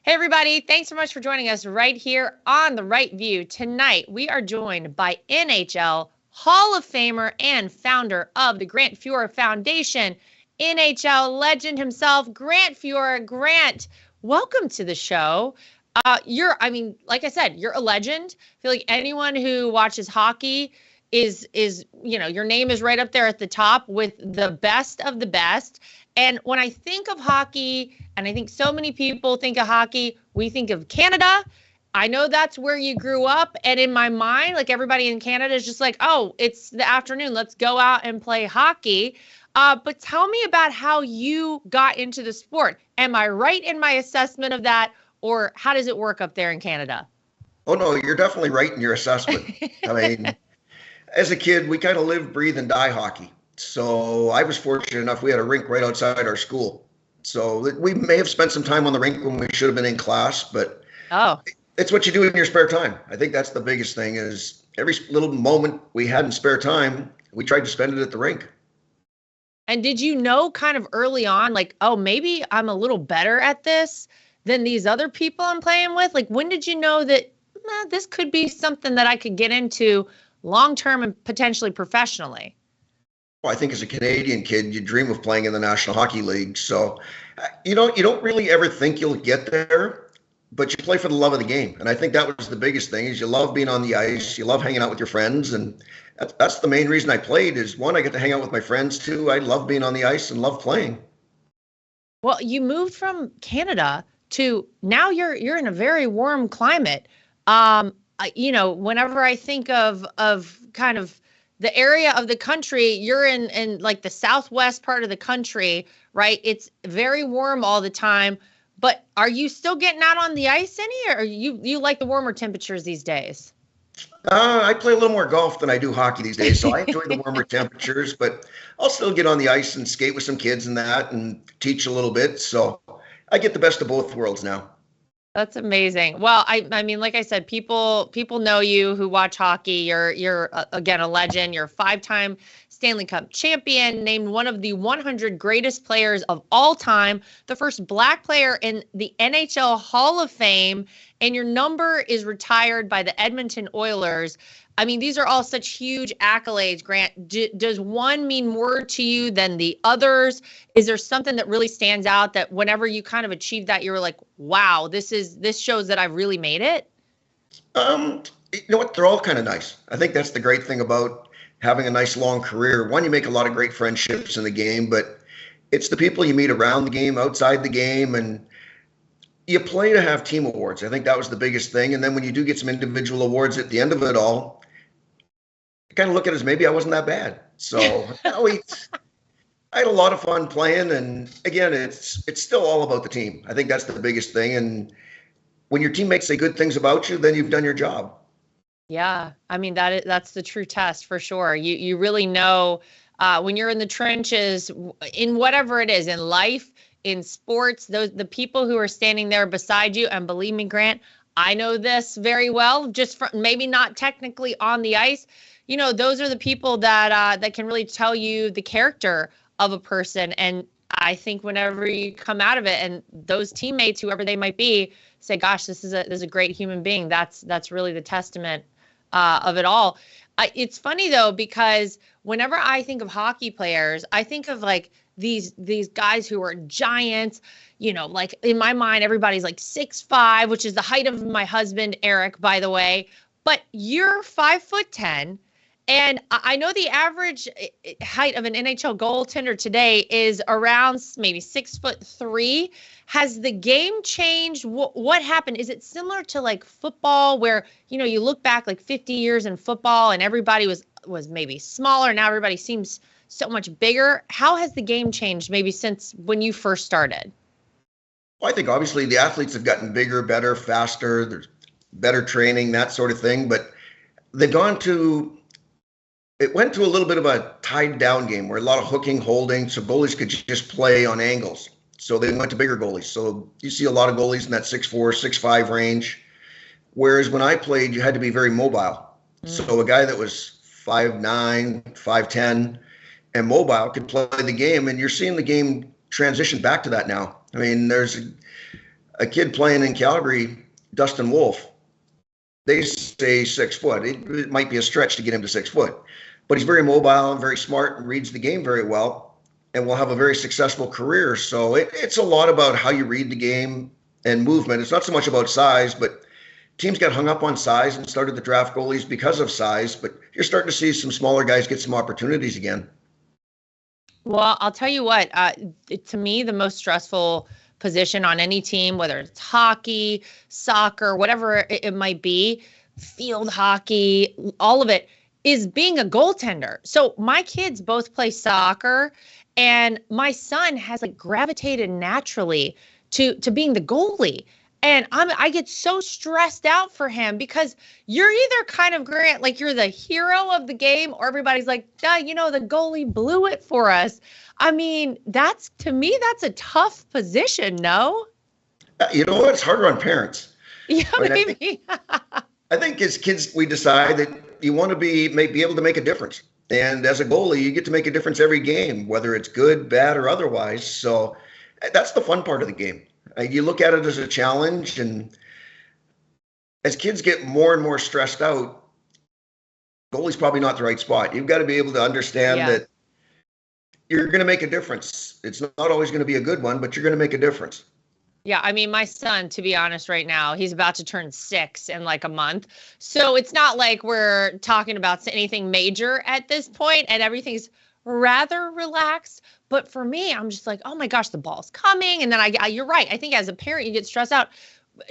Hey, everybody. Thanks so much for joining us right here on The Right View. Tonight, we are joined by NHL Hall of Famer and founder of the Grant Fuhr Foundation, NHL legend himself, Grant Fuhr. Grant, welcome to the show. Like I said, you're a legend. I feel like anyone who watches hockey is your name is right up there at the top with the best of the best. And when I think of hockey, and I think so many people think of hockey, we think of Canada. I know that's where you grew up. And in my mind, like everybody in Canada is just like, oh, it's the afternoon. Let's go out and play hockey. But tell me about how you got into the sport. Am I right in my assessment of that? Or how does it work up there in Canada? Oh, no, you're definitely right in your assessment. I mean, as a kid, we kind of live, breathe, and die hockey. So I was fortunate enough, we had a rink right outside our school. So we may have spent some time on the rink when we should have been in class, but it's what you do in your spare time. I think that's the biggest thing is every little moment we had in spare time, we tried to spend it at the rink. And did you know kind of early on, like, oh, maybe I'm a little better at this than these other people I'm playing with? Like, when did you know that this could be something that I could get into long-term and potentially professionally? Well, I think as a Canadian kid, you dream of playing in the National Hockey League. So, you don't really ever think you'll get there, but you play for the love of the game. And I think that was the biggest thing is you love being on the ice. You love hanging out with your friends. And that's the main reason I played is one, I get to hang out with my friends. Two, I love being on the ice and love playing. Well, you moved from Canada to now you're in a very warm climate. Whenever I think of kind of the area of the country, you're in like the southwest part of the country, right? It's very warm all the time. But are you still getting out on the ice any, or you like the warmer temperatures these days? I play a little more golf than I do hockey these days, so I enjoy the warmer temperatures, but I'll still get on the ice and skate with some kids and that and teach a little bit. So I get the best of both worlds now. That's amazing. Well, I mean, like I said, people know you who watch hockey. You're again a legend. You're a 5-time Stanley Cup champion, named one of the 100 greatest players of all time, the first Black player in the NHL Hall of Fame, and your number is retired by the Edmonton Oilers. I mean, these are all such huge accolades, Grant. Does one mean more to you than the others? Is there something that really stands out that whenever you kind of achieved that, you were like, wow, this shows that I've really made it? You know what? They're all kind of nice. I think that's the great thing about having a nice long career. One, you make a lot of great friendships in the game, but it's the people you meet around the game, outside the game, and you play to have team awards. I think that was the biggest thing. And then when you do get some individual awards at the end of it all, kind of look at it as maybe I wasn't that bad. So I had a lot of fun playing. And again, it's still all about the team. I think that's the biggest thing. And when your teammates say good things about you, then you've done your job. Yeah, I mean, that's the true test for sure. You really know when you're in the trenches in whatever it is in life, in sports, the people who are standing there beside you. And believe me, Grant, I know this very well, just from maybe not technically on the ice. Those are the people that can really tell you the character of a person. And I think whenever you come out of it and those teammates, whoever they might be, say, gosh, this is a great human being. That's really the testament of it all. It's funny, though, because whenever I think of hockey players, I think of like these guys who are giants. Like in my mind, everybody's like 6'5", which is the height of my husband, Eric, by the way. But you're 5'10". And I know the average height of an NHL goaltender today is around maybe 6'3". Has the game changed? What happened? Is it similar to like football where, you look back like 50 years in football and everybody was maybe smaller. Now everybody seems so much bigger. How has the game changed maybe since when you first started? Well, I think obviously the athletes have gotten bigger, better, faster. There's better training, that sort of thing. But they've it went to a little bit of a tied down game where a lot of hooking, holding, so goalies could just play on angles. So they went to bigger goalies. So you see a lot of goalies in that 6'4", 6'5" range. Whereas when I played, you had to be very mobile. So a guy that was 5'9", 5'10", and mobile could play the game. And you're seeing the game transition back to that now. I mean, there's a kid playing in Calgary, Dustin Wolf, they say 6 foot. It might be a stretch to get him to 6 foot, but he's very mobile and very smart and reads the game very well and will have a very successful career. So it's a lot about how you read the game and movement. It's not so much about size, but teams got hung up on size and started to draft goalies because of size. But you're starting to see some smaller guys get some opportunities again. Well, I'll tell you what, to me, the most stressful position on any team, whether it's hockey, soccer, whatever it might be, field hockey, all of it, is being a goaltender. So my kids both play soccer, and my son has like gravitated naturally to being the goalie. And I get so stressed out for him because you're either kind of, Grant, like you're the hero of the game, or everybody's like, the goalie blew it for us. I mean, to me, that's a tough position, no? You know what? It's harder on parents. Yeah, maybe. I think as kids, we decide that you want to be able to make a difference. And as a goalie, you get to make a difference every game, whether it's good, bad, or otherwise. So that's the fun part of the game. You look at it as a challenge, and as kids get more and more stressed out, goalie's probably not the right spot. You've got to be able to understand that you're going to make a difference. It's not always going to be a good one, but you're going to make a difference. Yeah, I mean, my son, to be honest, right now, he's about to turn 6 in like a month. So it's not like we're talking about anything major at this point, and everything's rather relaxed. But for me, I'm just like, oh my gosh, the ball's coming. And then you're right. I think as a parent, you get stressed out.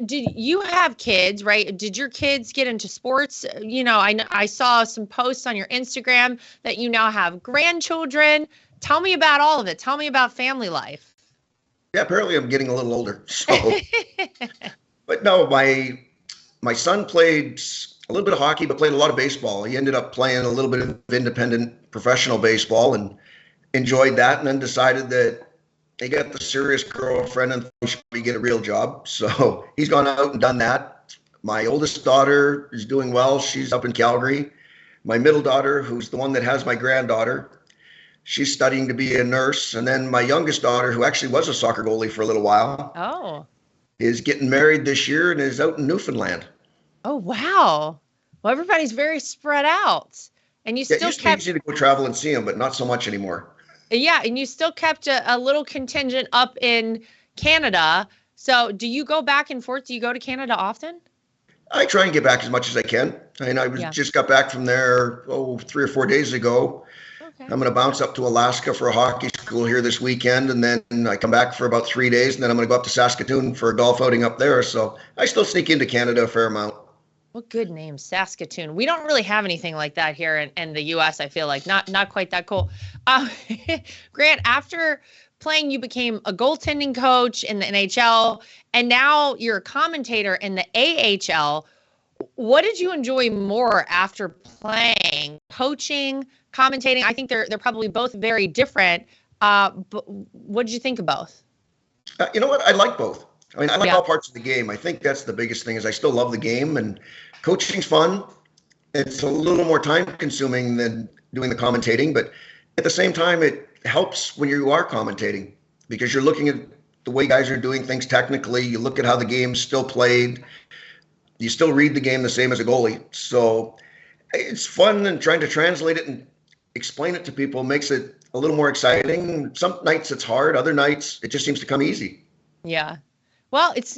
Did you have kids, right? Did your kids get into sports? I saw some posts on your Instagram that you now have grandchildren. Tell me about all of it. Tell me about family life. Yeah, apparently I'm getting a little older. So, but no, my son played a little bit of hockey, but played a lot of baseball. He ended up playing a little bit of independent professional baseball and enjoyed that, and then decided that he got the serious girlfriend and he should get a real job. So he's gone out and done that. My oldest daughter is doing well. She's up in Calgary. My middle daughter, who's the one that has my granddaughter, she's studying to be a nurse. And then my youngest daughter, who actually was a soccer goalie for a little while, is getting married this year and is out in Newfoundland. Oh, wow. Well, everybody's very spread out. And you still kept... It's easy to go travel and see them, but not so much anymore. Yeah, and you still kept a little contingent up in Canada. So do you go back and forth? Do you go to Canada often? I try and get back as much as I can. I mean, just got back from there 3 or 4 days ago. Okay. I'm going to bounce up to Alaska for a hockey school here this weekend, and then I come back for about 3 days, and then I'm going to go up to Saskatoon for a golf outing up there. So I still sneak into Canada a fair amount. What good name, Saskatoon. We don't really have anything like that here in the U.S., I feel like. Not quite that cool. Grant, after playing, you became a goaltending coach in the NHL, and now you're a commentator in the AHL. What did you enjoy more after playing? Coaching, commentating? I think they're probably both very different. But what did you think of both? You know what? I like both. I mean, I like all parts of the game. I think that's the biggest thing is I still love the game, and coaching's fun. It's a little more time consuming than doing the commentating, but at the same time, it helps when you are commentating because you're looking at the way guys are doing things technically. You look at how the game's still played. You still read the game the same as a goalie. So it's fun, and trying to translate it and explain it to people makes it a little more exciting. Some nights it's hard. Other nights it just seems to come easy. Yeah. Well, it's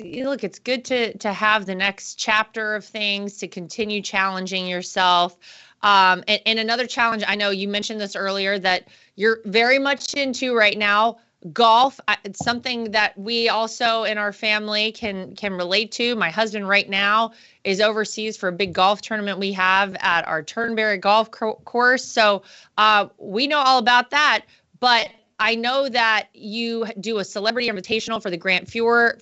good to have the next chapter of things, to continue challenging yourself. And another challenge, I know you mentioned this earlier, that you're very much into right now, golf. It's something that we also in our family can relate to. My husband right now is overseas for a big golf tournament we have at our Turnberry golf course. So we know all about that, but I know that you do a celebrity invitational for the Grant Fuhr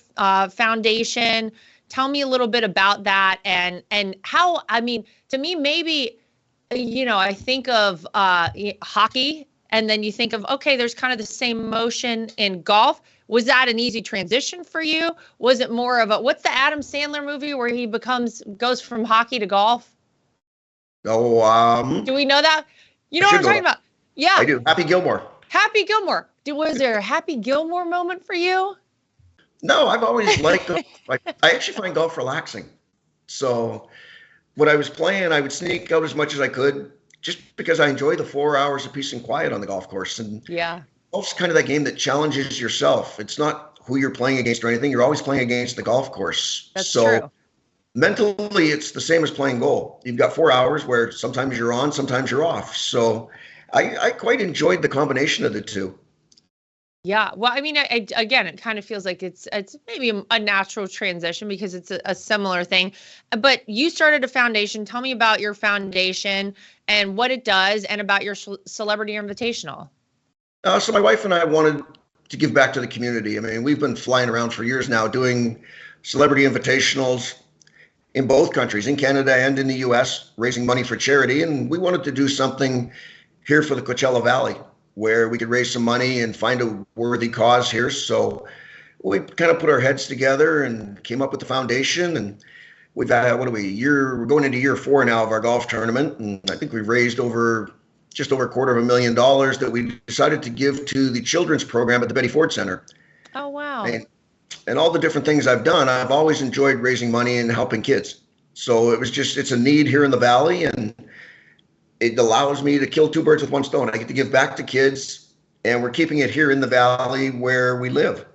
Foundation. Tell me a little bit about that and how, I mean, to me, maybe, I think of hockey, and then you think of, okay, there's kind of the same motion in golf. Was that an easy transition for you? Was it more of what's the Adam Sandler movie where he goes from hockey to golf? Oh, do we know that? You know what I'm talking about? Yeah. I do. Happy Gilmore. Happy Gilmore. Was there a Happy Gilmore moment for you? No, I've always liked golf. I actually find golf relaxing. So when I was playing, I would sneak out as much as I could just because I enjoy the 4 hours of peace and quiet on the golf course. And Yeah, golf's kind of that game that challenges yourself. It's not who you're playing against or anything. You're always playing against the golf course. that's So true. mentally, it's the same as playing goal. You've got 4 hours where sometimes you're on, sometimes you're off. So I quite enjoyed the combination of the two. Yeah. Well, I mean, again, it kind of feels like it's maybe a natural transition because it's a similar thing. But you started a foundation. Tell me about your foundation and what it does, and about your celebrity invitational. So my wife and I wanted to give back to the community. I mean, we've been flying around for years now doing celebrity invitationals in both countries, in Canada and in the US, raising money for charity. And we wanted to do something here for the Coachella Valley where we could raise some money and find a worthy cause here. So we kind of put our heads together and came up with the foundation. And we've had, what are we, we're going into year 4 now of our golf tournament. And I think we've raised just over $250,000 that we decided to give to the children's program at the Betty Ford Center. Oh, wow. And all the different things I've done, I've always enjoyed raising money and helping kids. So it's a need here in the Valley, and it allows me to kill two birds with one stone. I get to give back to kids, and we're keeping it here in the Valley where we live.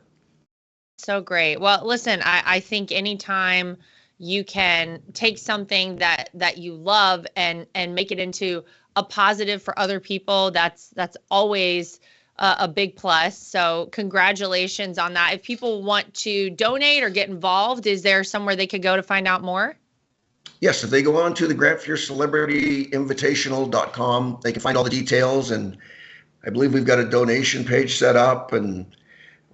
So great. Well, listen, I think anytime you can take something that you love and make it into a positive for other people, that's always a big plus. So congratulations on that. If people want to donate or get involved, is there somewhere they could go to find out more? Yes, if they go on to the Grant Fuhr CelebrityInvitational.com, they can find all the details. And I believe we've got a donation page set up. And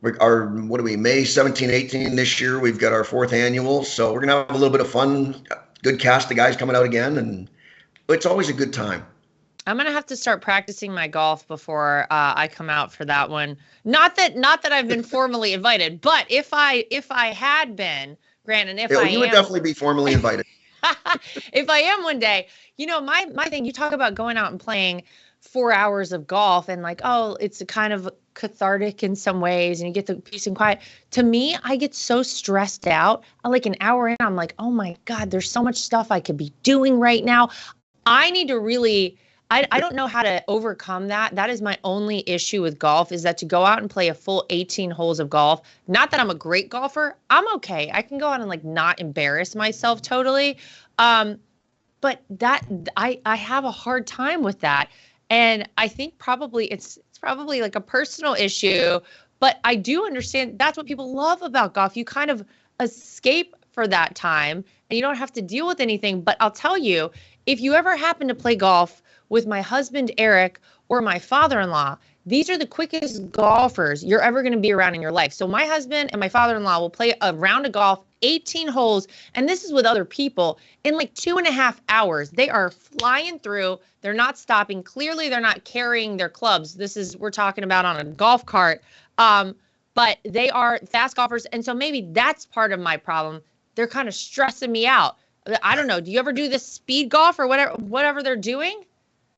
May 17, 18 this year, we've got our 4th annual. So we're going to have a little bit of fun, good cast of guys coming out again. And it's always a good time. I'm gonna have to start practicing my golf before I come out for that one. Not that I've been formally invited, but if I had been, Grant, and you would definitely be formally invited. If I am one day, my thing. You talk about going out and playing 4 hours of golf, and like, oh, it's a kind of cathartic in some ways, and you get the peace and quiet. To me, I get so stressed out. Like an hour in, I'm like, oh my God, there's so much stuff I could be doing right now. I need to really. I don't know how to overcome that. That is my only issue with golf, is that to go out and play a full 18 holes of golf. Not that I'm a great golfer. I'm okay. I can go out and like not embarrass myself totally. But that I have a hard time with that. And I think probably it's probably like a personal issue, but I do understand that's what people love about golf. You kind of escape for that time and you don't have to deal with anything. But I'll tell you, if you ever happen to play golf with my husband, Eric, or my father-in-law, these are the quickest golfers you're ever going to be around in your life. So my husband and my father-in-law will play a round of golf, 18 holes, and this is with other people, in like 2.5 hours. They are flying through. They're not stopping. Clearly, they're not carrying their clubs. We're talking about on a golf cart. But they are fast golfers. And so maybe that's part of my problem. They're kind of stressing me out. I don't know. Do you ever do this speed golf or whatever they're doing?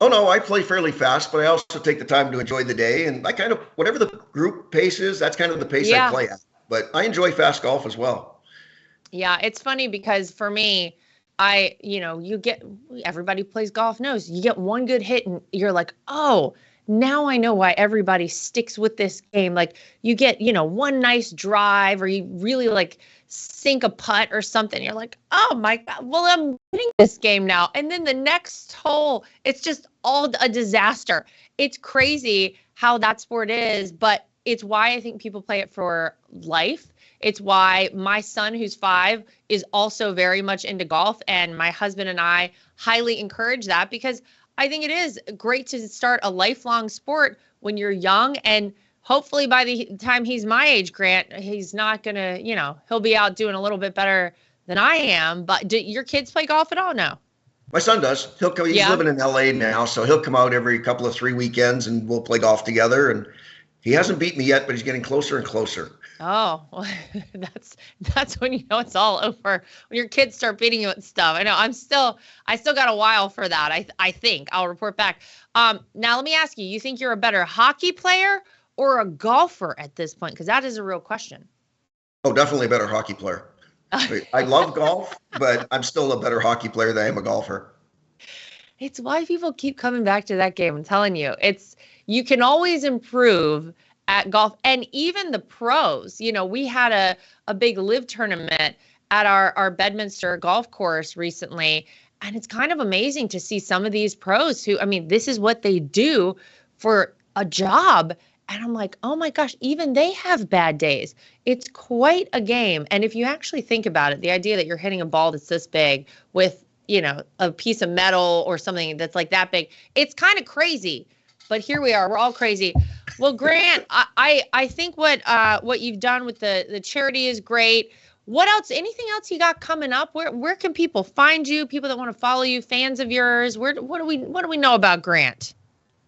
Oh, no, I play fairly fast, but I also take the time to enjoy the day. And I kind of, whatever the group pace is, that's kind of the pace I play at. But I enjoy fast golf as well. Yeah, it's funny because for me, everybody plays golf knows you get one good hit and you're like, oh, now I know why everybody sticks with this game. Like you get, one nice drive or you really like sink a putt or something. You're like, oh my God, well, I'm winning this game now. And then the next hole, it's just all a disaster. It's crazy how that sport is, but it's why I think people play it for life. It's why my son, who's 5, is also very much into golf. And my husband and I highly encourage that because I think it is great to start a lifelong sport when you're young. And hopefully by the time he's my age, Grant, he's not going to, he'll be out doing a little bit better than I am. But do your kids play golf at all? No. My son does. He's living in LA now, so he'll come out every couple of 3 weekends and we'll play golf together. And he hasn't beat me yet, but he's getting closer and closer. Oh, well, that's when you know it's all over, when your kids start beating you at stuff. I know I still got a while for that. I think I'll report back. Now let me ask you, you think you're a better hockey player or a golfer at this point? Because that is a real question. Oh, definitely a better hockey player. I love golf, but I'm still a better hockey player than I am a golfer. It's why people keep coming back to that game. I'm telling you, you can always improve at golf. And even the pros, we had a big live tournament at our Bedminster golf course recently. And it's kind of amazing to see some of these pros who, I mean, this is what they do for a job. And I'm like, oh my gosh, even they have bad days. It's quite a game. And if you actually think about it, the idea that you're hitting a ball that's this big with, a piece of metal or something that's like that big, it's kind of crazy. But here we are, we're all crazy. Well, Grant, I think what you've done with the charity is great. What else? Anything else you got coming up? Where can people find you? People that want to follow you, fans of yours. What do we know about Grant?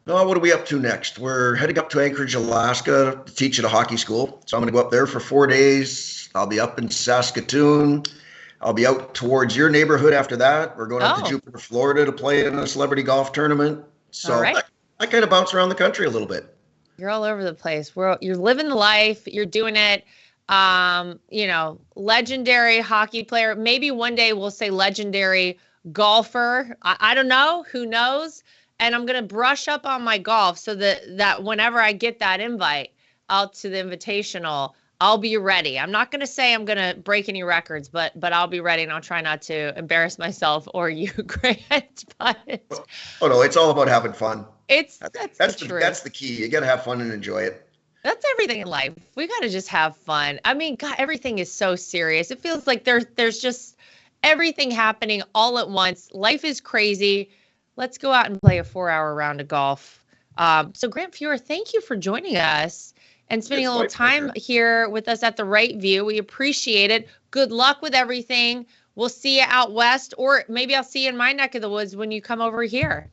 No, what are we up to next? We're heading up to Anchorage, Alaska to teach at a hockey school. So I'm going to go up there for 4 days. I'll be up in Saskatoon. I'll be out towards your neighborhood after that. We're going up to Jupiter, Florida to play in a celebrity golf tournament. So I kind of bounce around the country a little bit. You're all over the place. You're living the life. You're doing it. Legendary hockey player. Maybe one day we'll say legendary golfer. I don't know. Who knows? And I'm going to brush up on my golf so that whenever I get that invite out to the invitational, I'll be ready. I'm not going to say I'm going to break any records, but I'll be ready, and I'll try not to embarrass myself or you, Grant. But oh no, it's all about having fun. That's the key. You got to have fun and enjoy it. That's everything in life. We got to just have fun. I mean, God, everything is so serious. It feels like there's just everything happening all at once. Life is crazy. Let's go out and play a 4-hour round of golf. So Grant Fuhr, thank you for joining us and spending a little time here with us at the Right View. We appreciate it. Good luck with everything. We'll see you out west, or maybe I'll see you in my neck of the woods when you come over here.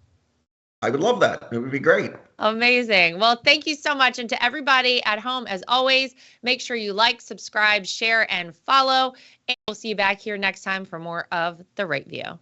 I would love that. It would be great. Amazing. Well, thank you so much. And to everybody at home, as always, make sure you like, subscribe, share, and follow. And we'll see you back here next time for more of The Right View.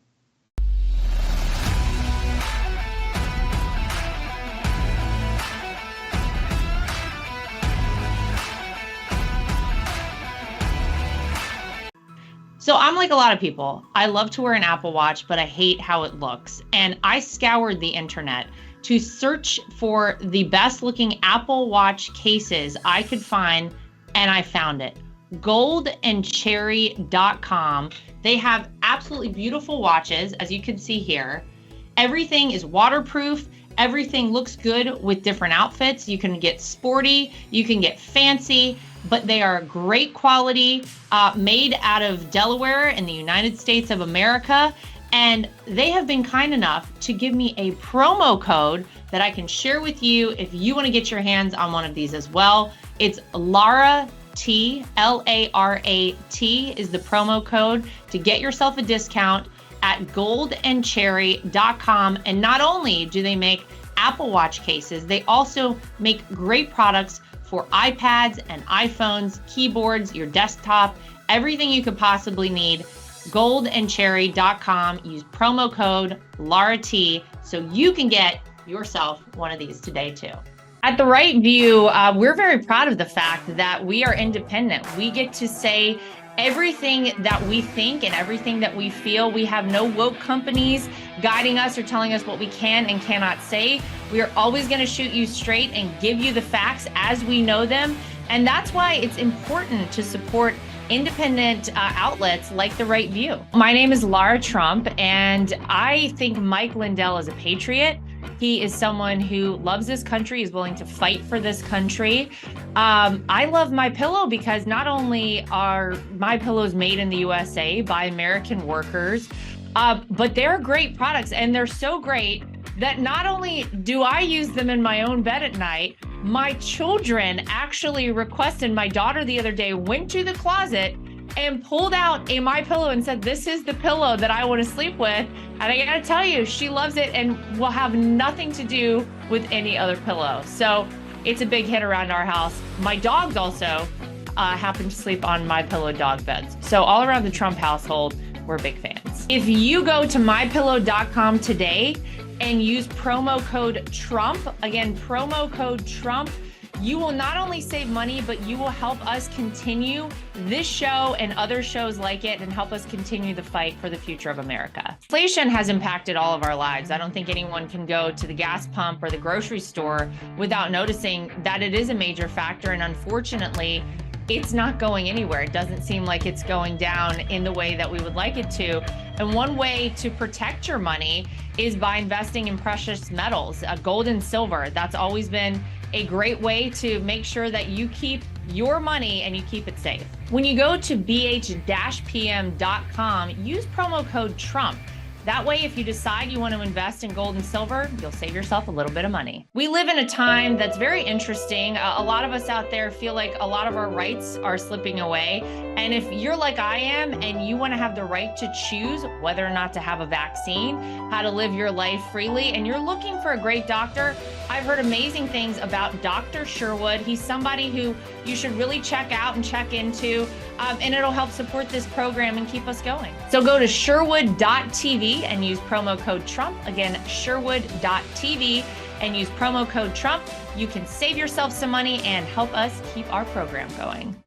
So I'm like a lot of people. I love to wear an Apple Watch, but I hate how it looks. And I scoured the internet to search for the best looking Apple Watch cases I could find, and I found it. goldandcherry.com. They have absolutely beautiful watches, as you can see here. Everything is waterproof. Everything looks good with different outfits. You can get sporty, you can get fancy, but they are great quality, made out of Delaware in the United States of America. And they have been kind enough to give me a promo code that I can share with you if you want to get your hands on one of these as well. It's Lara T, L-A-R-A-T is the promo code to get yourself a discount at goldandcherry.com. And not only do they make Apple Watch cases, they also make great products for iPads and iPhones, keyboards, your desktop, everything you could possibly need. goldandcherry.com. Use promo code LARAT so you can get yourself one of these today too. At The Right View, we're very proud of the fact that we are independent. We get to say everything that we think and everything that we feel. We have no woke companies guiding us or telling us what we can and cannot say. We are always going to shoot you straight and give you the facts as we know them. And that's why it's important to support independent outlets like The Right View. My name is Lara Trump, and I think Mike Lindell is a patriot. He is someone who loves this country, is willing to fight for this country. I love MyPillow because not only are MyPillows made in the USA by American workers, but they're great products, and they're so great that not only do I use them in my own bed at night, my children actually requested. My daughter the other day went to the closet and pulled out a MyPillow and said, "This is the pillow that I want to sleep with." And I gotta tell you, she loves it and will have nothing to do with any other pillow. So it's a big hit around our house. My dogs also happen to sleep on MyPillow dog beds. So all around the Trump household, we're big fans. If you go to mypillow.com today and use promo code Trump, again, promo code Trump, You will not only save money, but you will help us continue this show and other shows like it and help us continue the fight for the future of America. Inflation has impacted all of our lives. I don't think anyone can go to the gas pump or the grocery store without noticing that it is a major factor. And unfortunately, it's not going anywhere. It doesn't seem like it's going down in the way that we would like it to. And one way to protect your money is by investing in precious metals, gold and silver. That's always been a great way to make sure that you keep your money and you keep it safe. When you go to bh-pm.com, use promo code TRUMP. That way, if you decide you want to invest in gold and silver, you'll save yourself a little bit of money. We live in a time that's very interesting. A lot of us out there feel like a lot of our rights are slipping away. And if you're like I am and you want to have the right to choose whether or not to have a vaccine, how to live your life freely, and you're looking for a great doctor, I've heard amazing things about Dr. Sherwood. He's somebody who you should really check out and check into, and it'll help support this program and keep us going. So go to sherwood.tv and use promo code Trump. Again, sherwood.tv and use promo code Trump. You can save yourself some money and help us keep our program going.